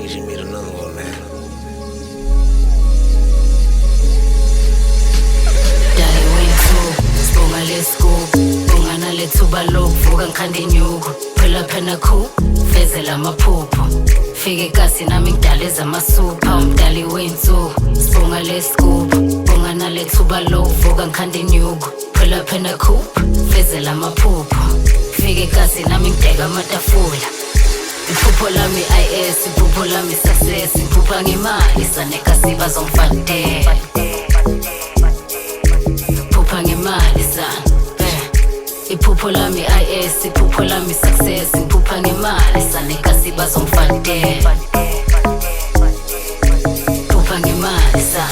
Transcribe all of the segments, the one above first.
you just made another one, man. Dale wethu, sibonga lesigubu, bonga nalethuba lokuvuka ngikhanda inyuku. Phela phena khu, fezela amaphupho. Fike kasi nami ngidaleza amasupha. Umdali wethu, sibonga lesigubu, bonga nalethuba lokuvuka ngikhanda inyuku. Phela phena khu, fezela amaphupho. Fike kasi nami ngideka amatafula. Iphupho lami IS, iphupho lami success. Iphupha ngemali sanekasiba zongifadela. Iphupha ngemali sana, iphupho lami IS, iphupho lami success. Iphupha ngemali sanekasiba zongifadela. Iphupha ngemali sana.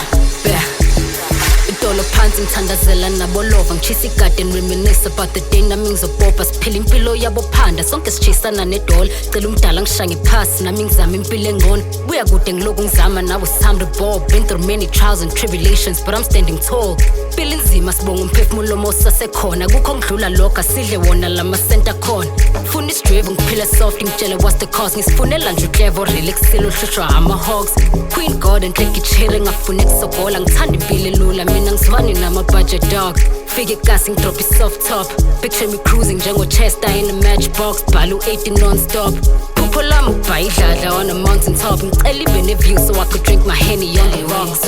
Itolo phansi ngithandazela nabolova ngishisa igarden reminisce about the day nami ngizobhobha siphila impilo yabo phanda sonke sichisana nedola cela umdala ngishange phasi nami ngizama impilo engcono buya kude ngiloku ngizama now it's time to ball been through many trials and tribulations but I'm standing tall phila inzima sibonga umphefumulo mosasekhona kukho ngidlula lokho asidle wona lama center khona funa isidrive ngiphila soft ngitshele what's the cause ngisifunela nje clever relaxile uhlushwa ama-hogs Queen God enhleki chere ngafuna kusogola ngithanda impilo elula mina ngizivani nama-budget dog fike kasi ngidrop i-soft top picture me cruising njengo-chester in a matchbox bhala u-18 non-stop phupho lami ukubhayidladla on a mountain top ngicela ibe ne-view so I could drink my Henny on the rocks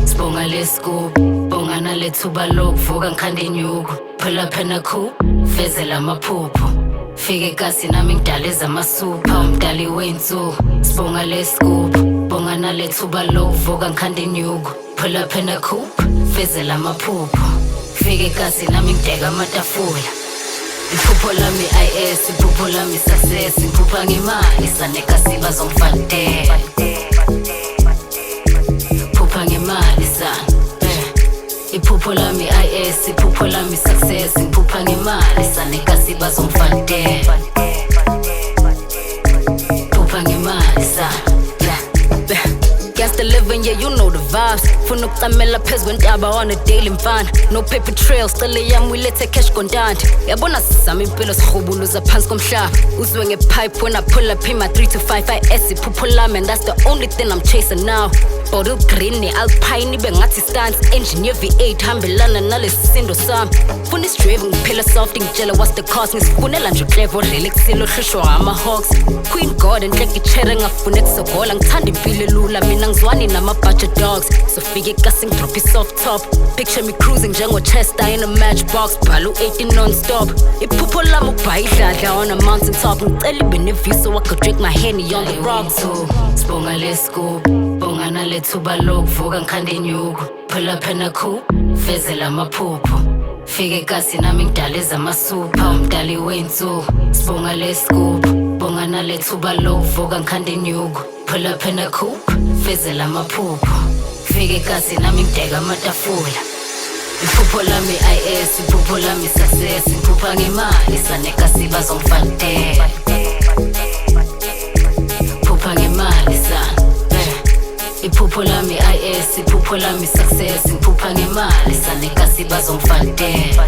sibonga lesigubu bonga nalethuba lokuvuka ngikhanda inyuku phela phena khu fezela amaphupho fike kasi nami ngidaleza amasupha umdali wethu sibonga lesigubu bonga nalethuba lokuvuka ngikhanda inyuku phela phena khu fezela amaphupho fike kasi nami ngideka amatafula iphupho lami IS iphupho lami success iphupha ngemali sanekasiba zongifadela iphupha ngemali sana iphupho lami IS iphupho lami success iphupha ngemali sanekasiba zongifadela iphupha ngemali sana Against the living, yeah, you know the vibes. Funa ukuqamela phezu kwentaba on a daily mfana. No paper trails, cele yami uyilethe cash kontanti. Yabona sizama impilo sihubuluza phansi komhlaba. Uzwe ngepipe when I pull up in my 3 to 5 IS iphupho lami and that's the only thing I'm chasing now. Bottle green, alpine, ibe ngathi stance. Engineer V8, hambelana nalesisindo sami. Funa isidrive ngiphila soft ngitshela what's the cause. Ngisifunela nje clever relaxile uhlushwa ama-hogs. Queen God enhleki chere ngafuna kusogola ngithanda impilo elula mina ngizwani nama-budget dogs so fike kasi ngidrop i-soft top picture me cruising njengo-chester in a matchbox bhala u-18 non-stop iphupho lami ukubhayidladla on a mountain top ngicela ibe ne-view so I could drink my Henny on the rocks sibonga lesigubu bonga nalethuba lokuvuka ngikhanda inyuku phela phena khu fezela amaphupho fike kasi nami ngidaleza amasupha umdali wethu sibonga lesigubu bonga nalethuba lokuvuka ngikhanda inyuku phela phena khu fezela amaphupho fike kasi nami ngideka amatafula iphupho lami IS iphupho lami success iphupha ngemali sanekasiba zongifadela iphupha ngemali sana iphupho lami IS iphupho lami success iphupha ngemali sanekasiba zongifadela